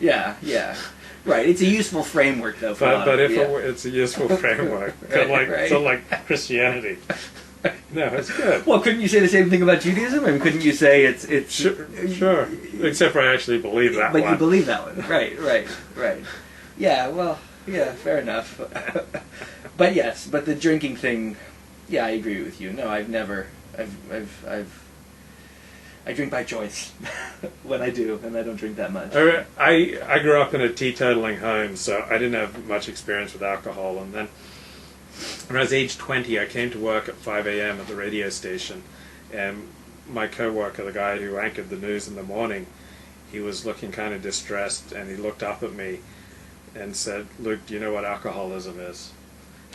Yeah, yeah. Right. It's a useful framework, though. But if it's a useful framework, Right. so like Christianity. No, it's good. Well, couldn't you say the same thing about Judaism? I mean, couldn't you say it's Sure. Except for I actually believe that but one. you believe that one, right. Yeah, well, yeah, fair enough. But yes, but the drinking thing, yeah, I agree with you. No, I've never, I drink by choice when I do, and I don't drink that much. I grew up in a teetotaling home, so I didn't have much experience with alcohol, and then when I was age 20, I came to work at 5 a.m. at the radio station, and my co-worker, the guy who anchored the news in the morning, he was looking kind of distressed, and he looked up at me and said, "Luke, do you know what alcoholism is?"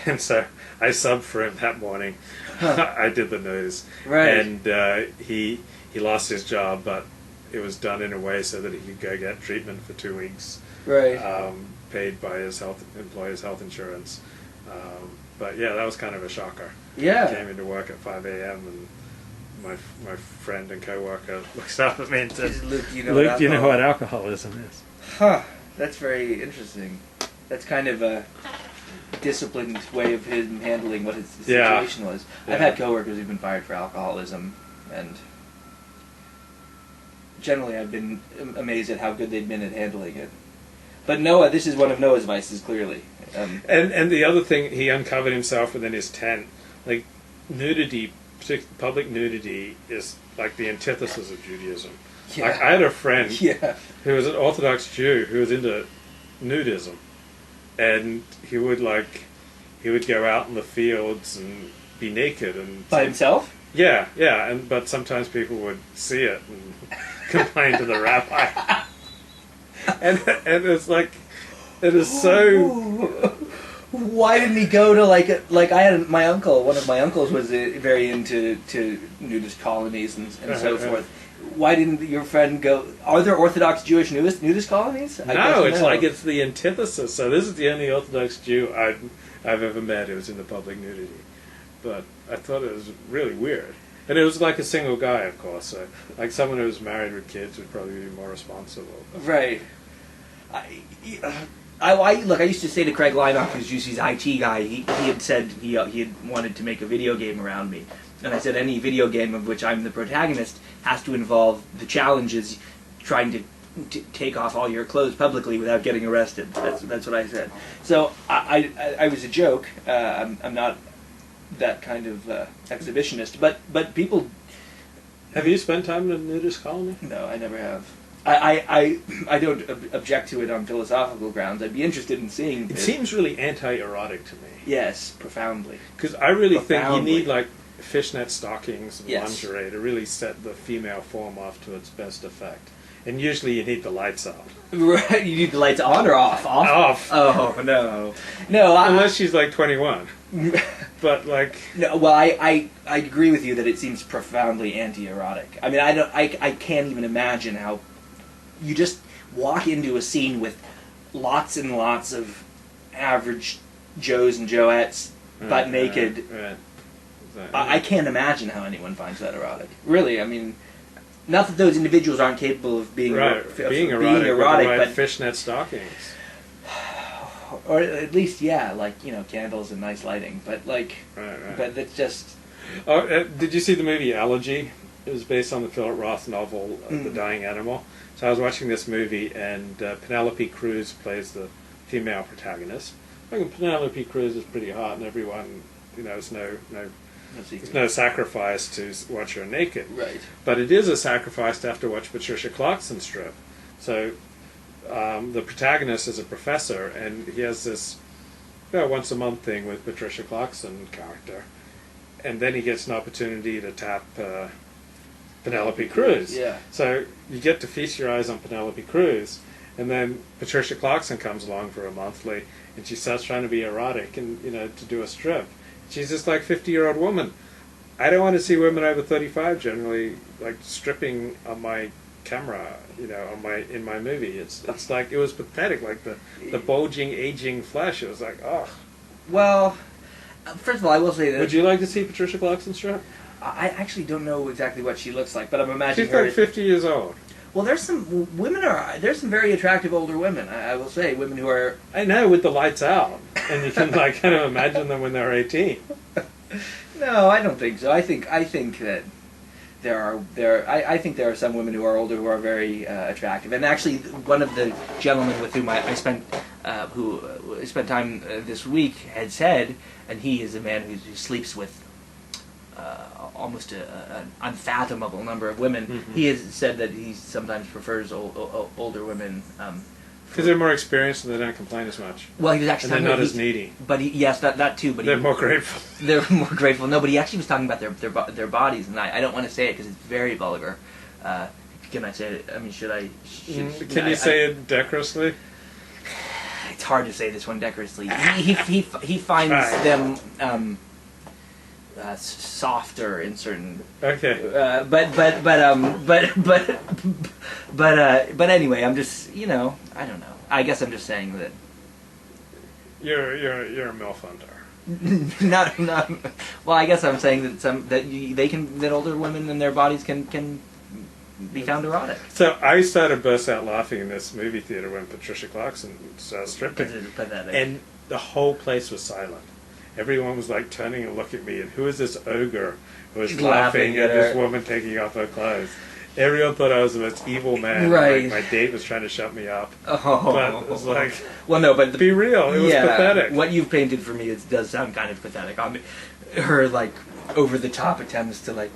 And so I subbed for him that morning. I did the news. Right. And he lost his job, but it was done in a way so that he could go get treatment for 2 weeks. Right. Paid by his employer's health insurance. But yeah, that was kind of a shocker. Yeah. I came into work at 5 a.m. and my friend and co-worker looks up at me and says, Luke, do you know what alcoholism is? Huh. That's very interesting. That's kind of a disciplined way of him handling what his situation was. Yeah. I've had coworkers who've been fired for alcoholism, and generally I've been amazed at how good they've been at handling it. But Noah, this is one of Noah's vices, clearly. And the other thing, he uncovered himself within his tent. Like, nudity, public nudity, is like the antithesis of Judaism. Yeah. Like, I had a friend Yeah. who was an Orthodox Jew who was into nudism, and he would go out in the fields and be naked and By himself? Yeah, but sometimes people would see it and complain to the rabbi. And it's like, it is so. Why didn't he go to like I had my uncle. One of my uncles was very into nudist colonies and so forth. Why didn't your friend go? Are there Orthodox Jewish nudist colonies? No, it's like it's the antithesis. So this is the only Orthodox Jew I've ever met who was into public nudity. But I thought it was really weird. And it was like a single guy, of course. So like someone who was married with kids would probably be more responsible. Right. I used to say to Craig Leinock, who's Juicy's IT guy, he had said he had wanted to make a video game around me. And I said any video game of which I'm the protagonist has to involve the challenges trying to take off all your clothes publicly without getting arrested. That's what I said. So I was a joke. I'm not that kind of exhibitionist, but people. Have you spent time in a nudist colony? No, I never have. I don't object to it on philosophical grounds. I'd be interested in seeing it. It seems really anti-erotic to me. Yes, profoundly. Because I really think you need like fishnet stockings and Yes. lingerie to really set the female form off to its best effect. And usually you need the lights on. Right, you need the lights on or off? Off. Oh, no. Unless she's like 21. But like... No, well, I agree with you that it seems profoundly anti-erotic. I mean, I can't even imagine how you just walk into a scene with lots and lots of average Joes and Joettes butt naked. Right. I can't imagine how anyone finds that erotic. Really, I mean, not that those individuals aren't capable of being erotic, but right fishnet stockings, or at least like candles and nice lighting. But like, right. But that's just. Oh, did you see the movie Elegy? It was based on the Philip Roth novel The Dying Animal. So I was watching this movie, and Penelope Cruz plays the female protagonist. I think Penelope Cruz is pretty hot, and everyone, it's no sacrifice to watch her naked. Right. But it is a sacrifice to have to watch Patricia Clarkson strip. So the protagonist is a professor, and he has this once a month thing with Patricia Clarkson character. And then he gets an opportunity to tap Penelope Cruz. Yeah. So you get to feast your eyes on Penelope Cruz, and then Patricia Clarkson comes along for a monthly, and she starts trying to be erotic and to do a strip. She's just like 50-year-old woman. I don't want to see women over 35 generally like stripping on my camera, in my movie. It's like it was pathetic, like the bulging, aging flesh. It was like, oh. Well, first of all, I will say that. Would you like to see Patricia Clarkson strip? I actually don't know exactly what she looks like, but I'm imagining she's her. like 50 years old. Well, there's some very attractive older women. I will say, women who are. I know, with the lights out, and you can like kind of imagine them when they're 18. No, I don't think so. I think that I think there are some women who are older who are very attractive. And actually, one of the gentlemen with whom I spent time this week had said, and he is a man who sleeps with almost an unfathomable number of women. Mm-hmm. He has said that he sometimes prefers older women. Because they're more experienced and they don't complain as much. Well, he was actually and they're not as needy. But yes, that too. But they're more grateful. They're more grateful. No, but he actually was talking about their bodies, and I don't want to say it because it's very vulgar. Can I say it? I mean, should I? Can you say it decorously? It's hard to say this one decorously. He finds them softer in certain. Okay. But anyway, I'm just I don't know. I guess I'm just saying that you're a MILF hunter. not. Well, I guess I'm saying that older women and their bodies can be found erotic. So I started to burst out laughing in this movie theater when Patricia Clarkson started stripping, because it's pathetic. And the whole place was silent. Everyone was like turning and looking at me, and who is this ogre who was laughing at this woman taking off her clothes? Everyone thought I was the most evil man. Right. Like my date was trying to shut me up. Oh. But it was like, well, no, but be real. It was pathetic. What you've painted for me does sound kind of pathetic. Her like over the top attempts to like.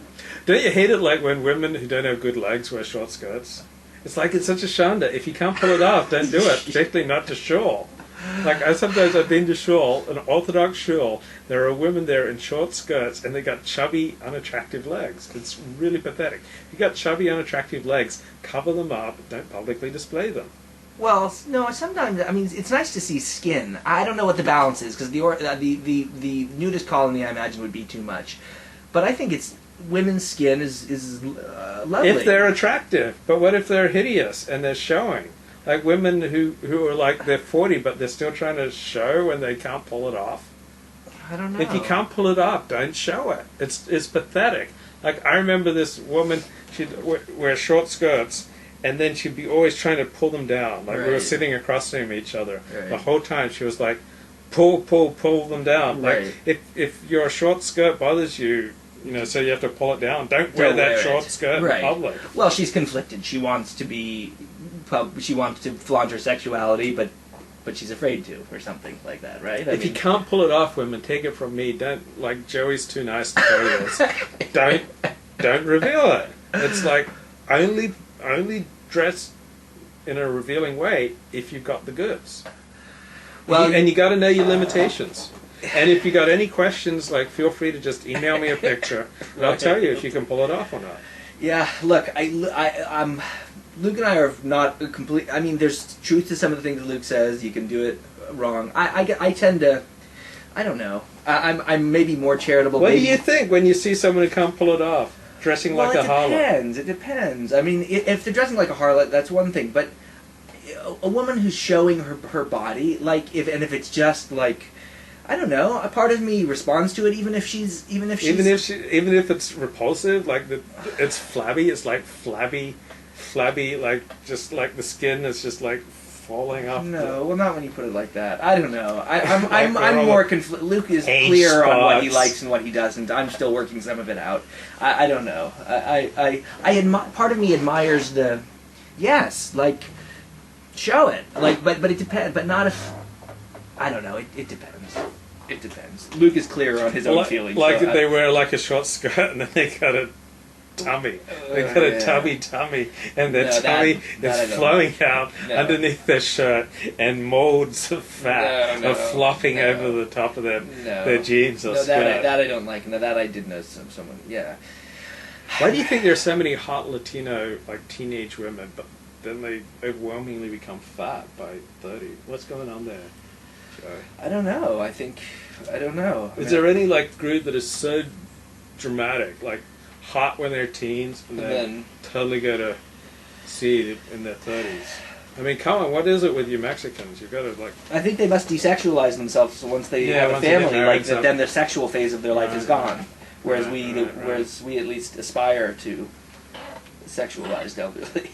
Don't you hate it like when women who don't have good legs wear short skirts? It's like it's such a shanda. If you can't pull it off, don't do it. Particularly not to shul. Like I've been to shul, an Orthodox shul. There are women there in short skirts, and they got chubby, unattractive legs. It's really pathetic. If you got chubby, unattractive legs, cover them up. Don't publicly display them. Well, no. Sometimes it's nice to see skin. I don't know what the balance is because the nudist colony I imagine would be too much, but I think it's women's skin is lovely if they're attractive. But what if they're hideous and they're showing? Like women who are like they're 40 but they're still trying to show and they can't pull it off. I don't know. If you can't pull it off, don't show it. It's pathetic. Like I remember this woman, she'd wear short skirts and then she'd be always trying to pull them down. Like we were sitting across from each other. Right. The whole time she was like, pull them down. Right. Like if your short skirt bothers you, so you have to pull it down. Don't wear that short skirt in public. Well, she's conflicted. She wants to flaunt her sexuality, but she's afraid to, or something like that, right? If you can't pull it off, women, take it from me. Don't like Joey's too nice to tell you this. Don't reveal it. It's like only dress in a revealing way if you've got the goods. Well, and you got to know your limitations. And if you got any questions, like feel free to just email me a picture, and I'll tell you if you can pull it off or not. Yeah, look, I'm. Luke and I are not complete. I mean, there's truth to some of the things that Luke says. You can do it wrong. I tend to. I don't know. I'm maybe more charitable. What do you think when you see someone who can't pull it off, dressing like a harlot? It depends. I mean, if they're dressing like a harlot, that's one thing. But a woman who's showing her body, if it's just like. I don't know. A part of me responds to it, even if it's repulsive, like it's flabby. It's like flabby, like just like the skin is just like falling off. No, well, not when you put it like that. I don't know. I'm more Luke is clear on what he likes and what he doesn't. I'm still working some of it out. I don't know. Part of me admires the show it but it depends. But not if. I don't know. It depends. It depends. Luke is clear on his own feelings. Like if they wear like a short skirt and then they got a tummy. They got a tummy, and their tummy is flowing out underneath their shirt, and molds of fat are flopping over the top of their jeans or skirt. That I don't like. No, that I did know someone. Yeah. Why do you think there's so many hot Latino teenage women, but then they overwhelmingly become fat by 30? What's going on there? I don't know. I don't know. Is there any group that is so dramatic, like hot when they're teens and then totally go to seed in their 30s? I mean, come on, what is it with you Mexicans? You've got to I think they must desexualize themselves once they have a family. Then the sexual phase of their life is gone. Whereas we at least aspire to sexualized elderly.